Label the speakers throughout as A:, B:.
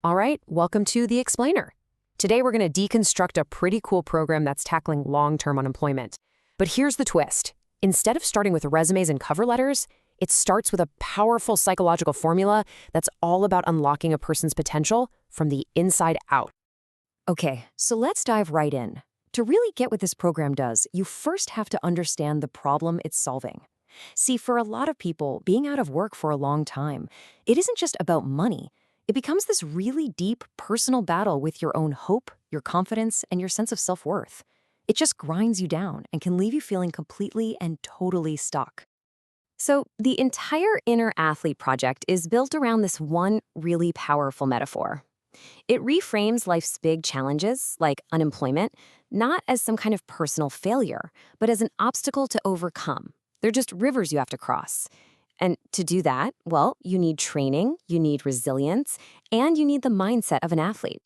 A: All right, welcome to The Explainer. Today we're going to deconstruct a pretty cool program that's tackling long-term unemployment. But here's the twist. Instead of starting with resumes and cover letters, it starts with a powerful psychological formula that's all about unlocking a person's potential from the inside out.
B: Okay, so let's dive right in. To really get what this program does, you first have to understand the problem it's solving. See, for a lot of people, being out of work for a long time, it isn't just about money. It becomes this really deep personal battle with your own hope, your confidence, and your sense of self-worth. It just grinds you down and can leave you feeling completely and totally stuck. So, the entire Inner Athlete project is built around this one really powerful metaphor. It reframes life's big challenges, like unemployment, not as some kind of personal failure, but as an obstacle to overcome. They're just rivers you have to cross. And to do that, well, you need training, you need resilience, and you need the mindset of an athlete.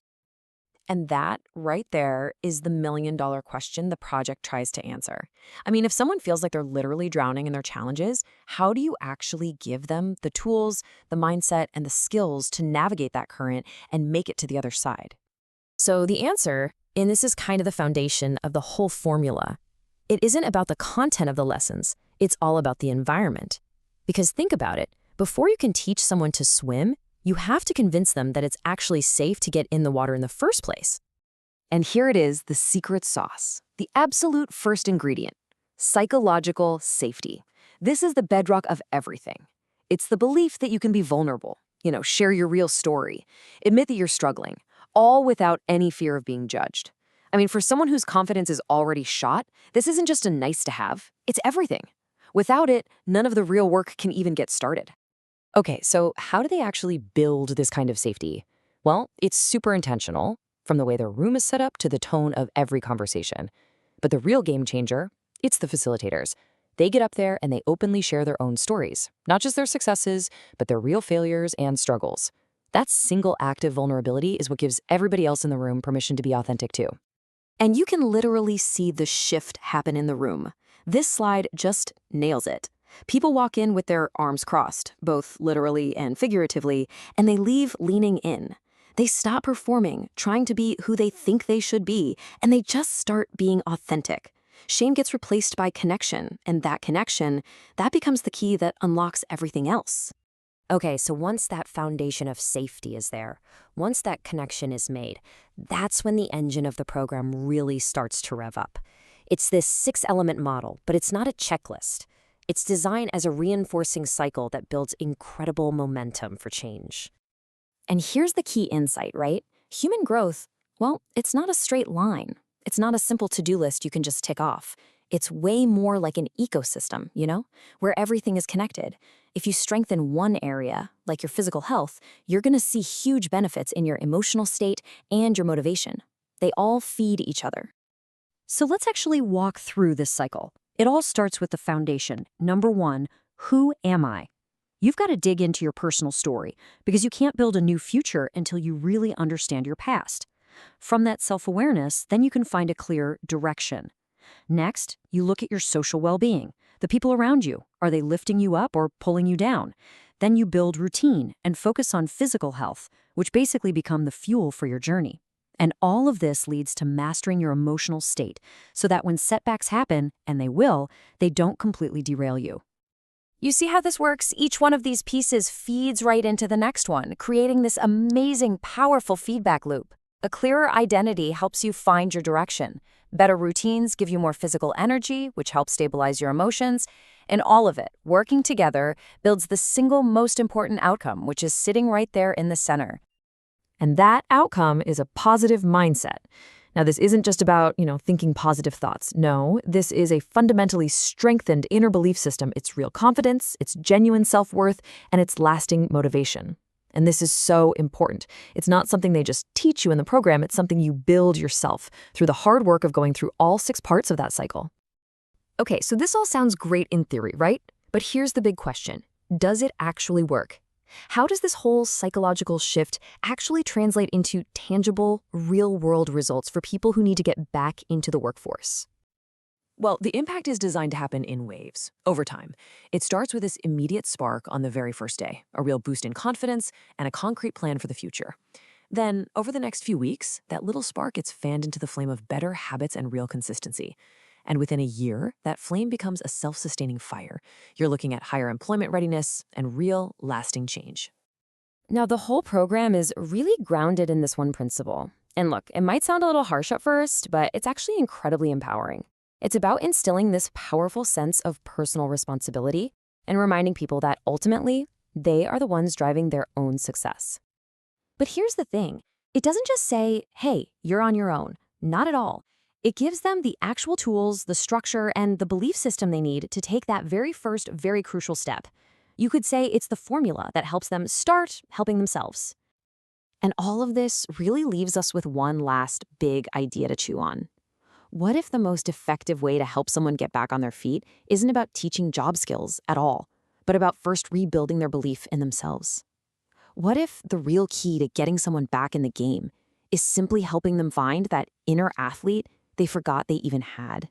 B: And that right there is the million-dollar question the project tries to answer. I mean, if someone feels like they're literally drowning in their challenges, how do you actually give them the tools, the mindset, and the skills to navigate that current and make it to the other side?
A: So the answer, and this is kind of the foundation of the whole formula, it isn't about the content of the lessons, it's all about the environment. Because think about it, before you can teach someone to swim, you have to convince them that it's actually safe to get in the water in the first place.
B: And here it is, the secret sauce, the absolute first ingredient, psychological safety. This is the bedrock of everything. It's the belief that you can be vulnerable, share your real story, admit that you're struggling, all without any fear of being judged. I mean, for someone whose confidence is already shot, this isn't just a nice to have, it's everything. Without it, none of the real work can even get started.
A: Okay, so how do they actually build this kind of safety? Well, it's super intentional, from the way their room is set up to the tone of every conversation. But the real game changer, it's the facilitators. They get up there and they openly share their own stories, not just their successes, but their real failures and struggles. That single act of vulnerability is what gives everybody else in the room permission to be authentic too.
B: And you can literally see the shift happen in the room. This slide just nails it. People walk in with their arms crossed, both literally and figuratively, and they leave leaning in. They stop performing, trying to be who they think they should be, and they just start being authentic. Shame gets replaced by connection, and that connection, that becomes the key that unlocks everything else.
A: Okay, so once that foundation of safety is there, once that connection is made, that's when the engine of the program really starts to rev up. It's this 6-element model, but it's not a checklist. It's designed as a reinforcing cycle that builds incredible momentum for change.
B: And here's the key insight, right? Human growth, well, it's not a straight line. It's not a simple to-do list you can just tick off. It's way more like an ecosystem, where everything is connected. If you strengthen one area, like your physical health, you're going to see huge benefits in your emotional state and your motivation. They all feed each other. So let's actually walk through this cycle. It all starts with the foundation. Number 1, who am I? You've got to dig into your personal story because you can't build a new future until you really understand your past. From that self-awareness, then you can find a clear direction. Next, you look at your social well-being. The people around you, are they lifting you up or pulling you down? Then you build routine and focus on physical health, which basically become the fuel for your journey. And all of this leads to mastering your emotional state so that when setbacks happen, and they will, they don't completely derail you.
A: You see how this works? Each one of these pieces feeds right into the next one, creating this amazing, powerful feedback loop. A clearer identity helps you find your direction. Better routines give you more physical energy, which helps stabilize your emotions. And all of it, working together, builds the single most important outcome, which is sitting right there in the center. And that outcome is a positive mindset. Now, this isn't just about, thinking positive thoughts. No, this is a fundamentally strengthened inner belief system. It's real confidence, it's genuine self-worth, and it's lasting motivation. And this is so important. It's not something they just teach you in the program. It's something you build yourself through the hard work of going through all 6 parts of that cycle. Okay, so this all sounds great in theory, right? But here's the big question. Does it actually work? How does this whole psychological shift actually translate into tangible, real-world results for people who need to get back into the workforce?
C: Well, the impact is designed to happen in waves, over time. It starts with this immediate spark on the very first day, a real boost in confidence, and a concrete plan for the future. Then, over the next few weeks, that little spark gets fanned into the flame of better habits and real consistency. And within a year, that flame becomes a self-sustaining fire. You're looking at higher employment readiness and real, lasting change.
A: Now, the whole program is really grounded in this one principle. And look, it might sound a little harsh at first, but it's actually incredibly empowering. It's about instilling this powerful sense of personal responsibility and reminding people that ultimately, they are the ones driving their own success. But here's the thing. It doesn't just say, hey, you're on your own. Not at all. It gives them the actual tools, the structure, and the belief system they need to take that very first, very crucial step. You could say it's the formula that helps them start helping themselves. And all of this really leaves us with one last big idea to chew on. What if the most effective way to help someone get back on their feet isn't about teaching job skills at all, but about first rebuilding their belief in themselves? What if the real key to getting someone back in the game is simply helping them find that inner athlete they forgot they even had?